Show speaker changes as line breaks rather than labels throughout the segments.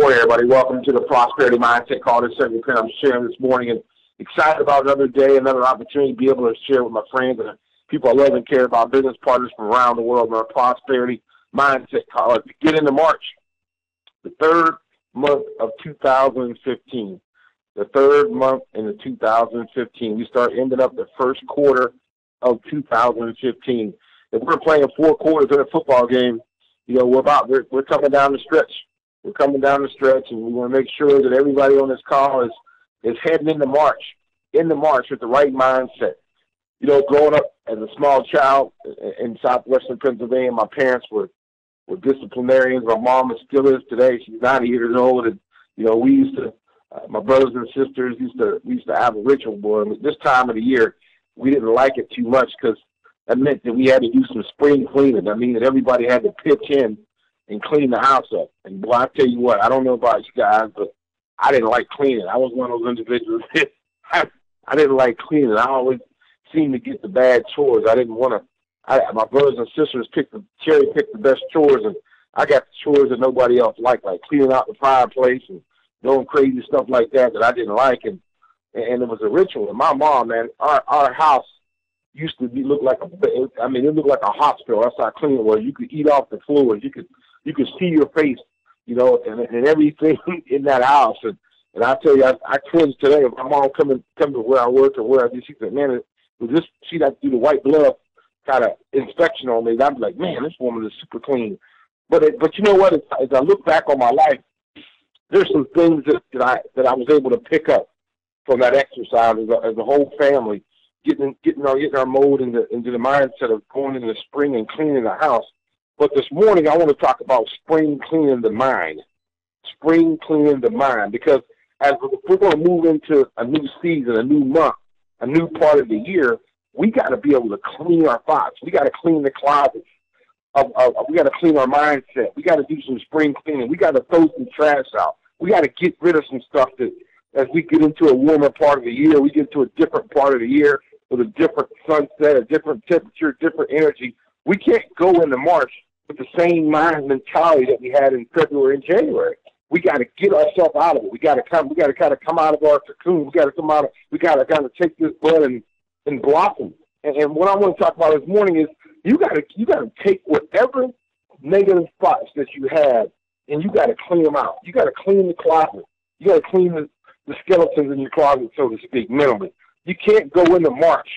morning, everybody. Welcome to the Prosperity Mindset Call. This is Cedric Penn. I'm sharing this morning and excited about another day, another opportunity to be able to share with my friends and people I love and care about, business partners from around the world, on our Prosperity Mindset Call. As we get into March, the third month of 2015. The third month in the 2015. We start ending up the first quarter of 2015. If we're playing 4 quarters in a football game, you know, we're coming down the stretch. We're coming down the stretch, and we want to make sure that everybody on this call is heading into March with the right mindset. You know, growing up as a small child in southwestern Pennsylvania, my parents were disciplinarians. My mom still is today. She's 90 years old, and you know, we used to, my brothers and sisters we used to have a ritual. Boy, this time of the year, we didn't like it too much because that meant that we had to do some spring cleaning. I mean, that everybody had to pitch in and clean the house up. And boy, I tell you what, I don't know about you guys, but I didn't like cleaning. I was one of those individuals. I didn't like cleaning. I always seemed to get the bad chores. I didn't want to. My brothers and sisters cherry picked the best chores, and I got the chores that nobody else liked, like cleaning out the fireplace and doing crazy stuff like that I didn't like. And it was a ritual. And my mom, man, our house used to look like it looked like a hospital. That's how clean it was. You could eat off the floor. You could see your face, you know, and everything in that house. And I tell you, I cringe today. If my mom come to where I work or where I do, she said, man, she'd have to do the white glove kind of inspection on me. And I'd be like, man, this woman is super clean. But you know what? As I look back on my life, there's some things that I was able to pick up from that exercise as a whole family, getting our mode into the mindset of going into the spring and cleaning the house. But this morning, I want to talk about spring cleaning the mind. Spring cleaning the mind, because as we're going to move into a new season, a new month, a new part of the year, we got to be able to clean our thoughts. We got to clean the closets. We got to clean our mindset. We got to do some spring cleaning. We got to throw some trash out. We got to get rid of some stuff that, as we get into a warmer part of the year, we get into a different part of the year with a different sunset, a different temperature, different energy. We can't go into March with the same mind mentality that we had in February and January. We got to get ourselves out of it. We got to kind of come out of our cocoon. We got to kind of take this bud and blossom. And what I want to talk about this morning is you got to take whatever negative thoughts that you have, and you got to clean them out. You got to clean the closet. You got to clean the skeletons in your closet, so to speak, mentally. You can't go into March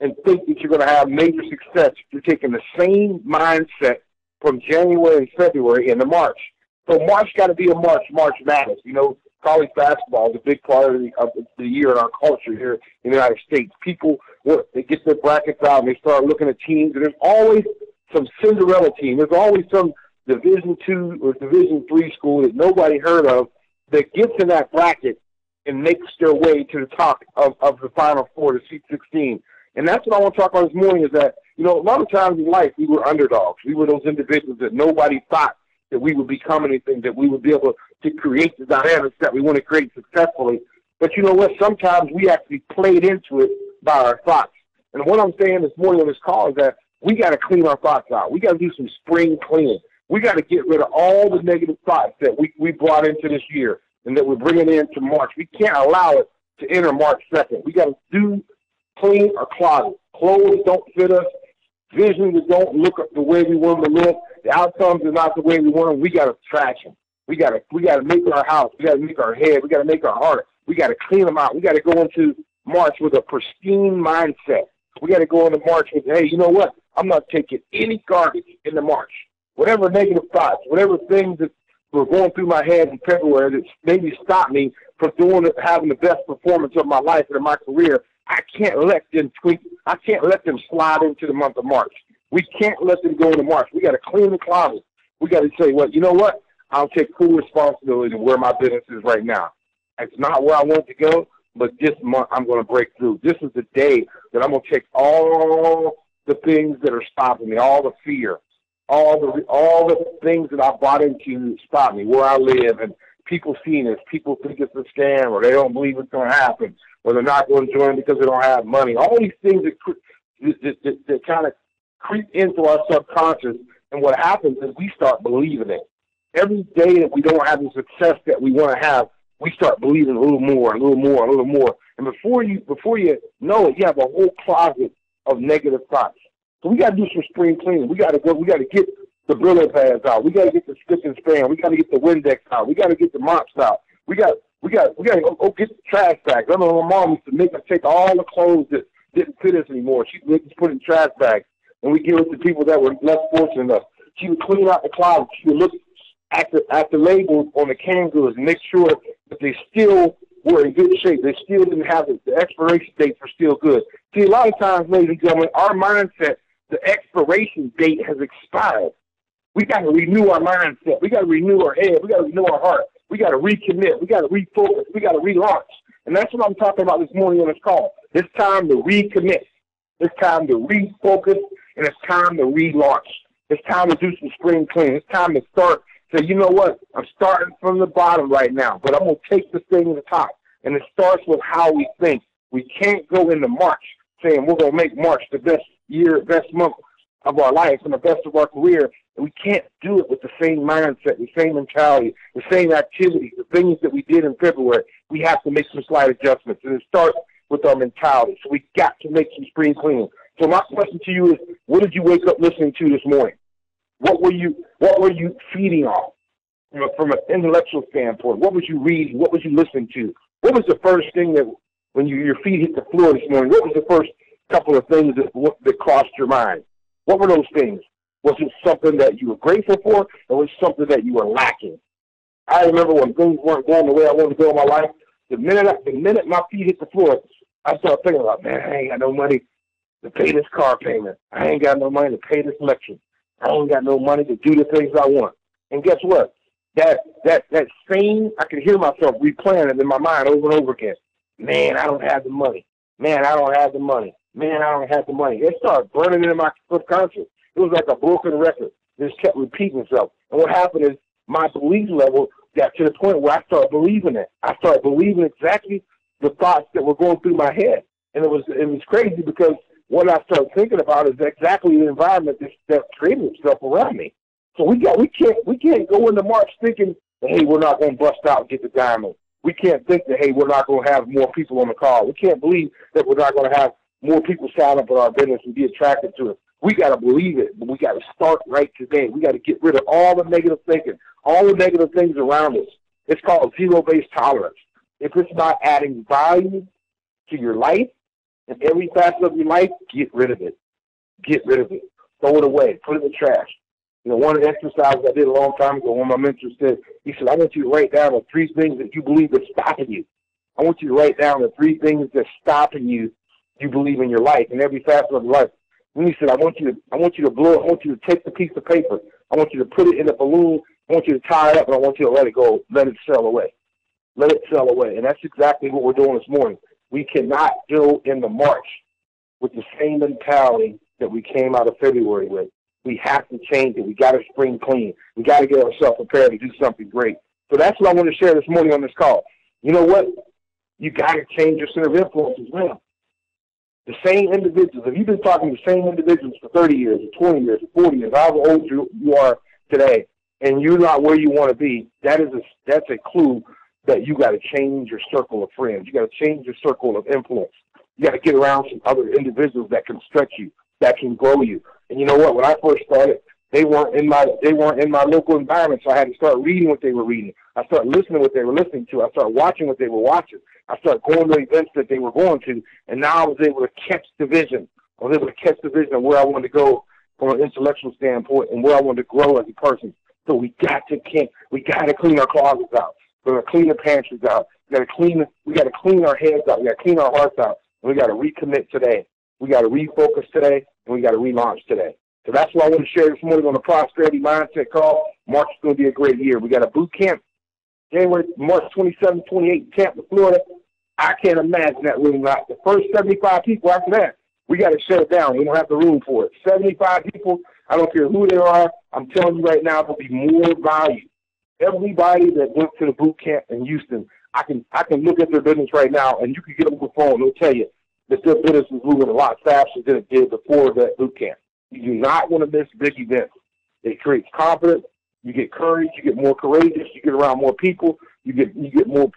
and think that you're going to have major success if you're taking the same mindset from January and February into March. So March got to be a March Madness. You know, college basketball is a big part of the year in our culture here in the United States. People, they get their brackets out and they start looking at teams, and there's always some Cinderella team. There's always some Division II or Division III school that nobody heard of that gets in that bracket and makes their way to the top of the Final Four, the Sweet 16. And that's what I want to talk about this morning is that, you know, a lot of times in life we were underdogs. We were those individuals that nobody thought that we would become anything, that we would be able to create the dynamics that we want to create successfully. But you know what? Sometimes we actually played into it by our thoughts. And what I'm saying this morning on this call is that we got to clean our thoughts out. We got to do some spring cleaning. We got to get rid of all the negative thoughts that we brought into this year and that we're bringing into March. We can't allow it to enter March 2nd. We got to clean our closet. Clothes don't fit us. Visions that don't look the way we want them to look. The outcomes are not the way we want them. We got to trash them. We got to make our house. We got to make our head. We got to make our heart. We got to clean them out. We got to go into March with a pristine mindset. We got to go into March with, hey, you know what? I'm not taking any garbage into March. Whatever negative thoughts, whatever things that were going through my head in February that maybe stopped me from having the best performance of my life and of my career, I can't let them tweak. I can't let them slide into the month of March. We can't let them go into March. We got to clean the closet. We got to say, well, you know what? I'll take full responsibility of where my business is right now. It's not where I want to go, but this month I'm going to break through. This is the day that I'm going to take all the things that are stopping me, all the fear, all the things that I bought into stop me, where I live, and people seeing this. People think it's a scam, or they don't believe it's going to happen, or they're not going to join because they don't have money. All these things that kind of creep into our subconscious, and what happens is we start believing it. every day that we don't have the success that we want to have, we start believing a little more, a little more, a little more. And before you know it, you have a whole closet of negative thoughts. So we got to do some spring cleaning. We got to get the Brillo pads out. We got to get the stick and span. We got to get the Windex out. We got to get the mops out. We got to go get the trash bags. I know my mom used to make us take all the clothes that didn't fit us anymore. She'd make us put in trash bags, and we give it to people that were less fortunate enough. She would clean out the closet. She would look at the labels on the canned goods and make sure that they still were in good shape. They still didn't have the expiration dates were still good. See, a lot of times, ladies and gentlemen, our mindset, the expiration date has expired. We got to renew our mindset. We got to renew our head. We got to renew our heart. We got to recommit. We got to refocus. We got to relaunch. And that's what I'm talking about this morning on this call. It's time to recommit. It's time to refocus, and it's time to relaunch. It's time to do some spring cleaning. It's time to start. Say, you know what? I'm starting from the bottom right now, but I'm going to take this thing to the top. And it starts with how we think. We can't go into March saying we're going to make March the best year, best month of our life and the best of our career. And we can't do it with the same mindset, the same mentality, the same activities, the things that we did in February. We have to make some slight adjustments. And it starts with our mentality. So we got to make some spring cleaning. So my question to you is, what did you wake up listening to this morning? What were you feeding off from an intellectual standpoint? What was you reading? What was you listening to? What was the first thing that, when your feet hit the floor this morning, what was the first couple of things that crossed your mind? What were those things? Was it something that you were grateful for, or was it something that you were lacking? I remember when things weren't going the way I wanted to go in my life, the minute my feet hit the floor, I started thinking about, man, I ain't got no money to pay this car payment. I ain't got no money to pay this lecture. I ain't got no money to do the things I want. And guess what? That same, I can hear myself replaying it in my mind over and over again. Man, I don't have the money. Man, I don't have the money. Man, I don't have the money. It started burning in my subconscious. It was like a broken record. It just kept repeating itself. And what happened is my belief level got to the point where I started believing it. I started believing exactly the thoughts that were going through my head. And it was crazy because what I started thinking about is exactly the environment that created itself around me. So we can't go into March thinking that, hey, we're not going to bust out and get the diamond. We can't think that, hey, we're not going to have more people on the call. We can't believe that we're not going to have more people sign up at our business and be attracted to it. We got to believe it, but we got to start right today. We got to get rid of all the negative thinking, all the negative things around us. It's called zero-based tolerance. If it's not adding value to your life and every facet of your life, get rid of it. Get rid of it. Throw it away. Put it in the trash. You know, one of the exercises I did a long time ago, one of my mentors said, he said, I want you to write down the 3 things that you believe are stopping you. I want you to write down the 3 things that's stopping you believe in your life and every facet of your life. And he said, I want you to blow it. I want you to take the piece of paper. I want you to put it in a balloon. I want you to tie it up, and I want you to let it go. Let it sail away. Let it sail away. And that's exactly what we're doing this morning. We cannot go into March with the same mentality that we came out of February with. We have to change it. We got to spring clean. We got to get ourselves prepared to do something great. So that's what I want to share this morning on this call. You know what? You got to change your center of influence as well. The same individuals, if you've been talking to the same individuals for 30 years, or 20 years, or 40 years, however old you are today, and you're not where you want to be, that's a clue that you got to change your circle of friends. You got to change your circle of influence. You got to get around some other individuals that can stretch you, that can grow you. And you know what? When I first started, they weren't in my local environment, so I had to start reading what they were reading. I started listening to what they were listening to. I started watching what they were watching. I started going to events that they were going to, and now I was able to catch the vision. I was able to catch the vision of where I wanted to go from an intellectual standpoint and where I wanted to grow as a person. So we got to clean our closets out. We're going to clean the pantries out. We got to clean our heads out. We got to clean our hearts out. And we got to recommit today. We got to refocus today, and we got to relaunch today. So that's what I want to share this morning on the Prosperity Mindset Call. March is going to be a great year. We got a boot camp, March 27th, 28th, Tampa, Florida. I can't imagine that room not. The first 75 people after that, we got to shut it down. We don't have the room for it. 75 people, I don't care who they are. I'm telling you right now, there'll be more value. Everybody that went to the boot camp in Houston, I can look at their business right now, and you can get them on the phone. They'll tell you that their business is moving a lot faster than it did before that boot camp. You do not want to miss big events. It creates confidence. you get courage, you get more courageous, you get around more people, you get more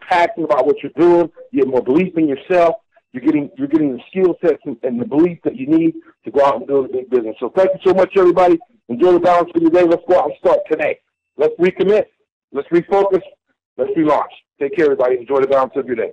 passionate about what you're doing, you get more belief in yourself. You're getting the skill sets and the belief that you need to go out and build a big business. So thank you so much, everybody. Enjoy the balance of your day. Let's go out and start today. Let's recommit. Let's refocus. Let's relaunch. Take care, everybody. Enjoy the balance of your day.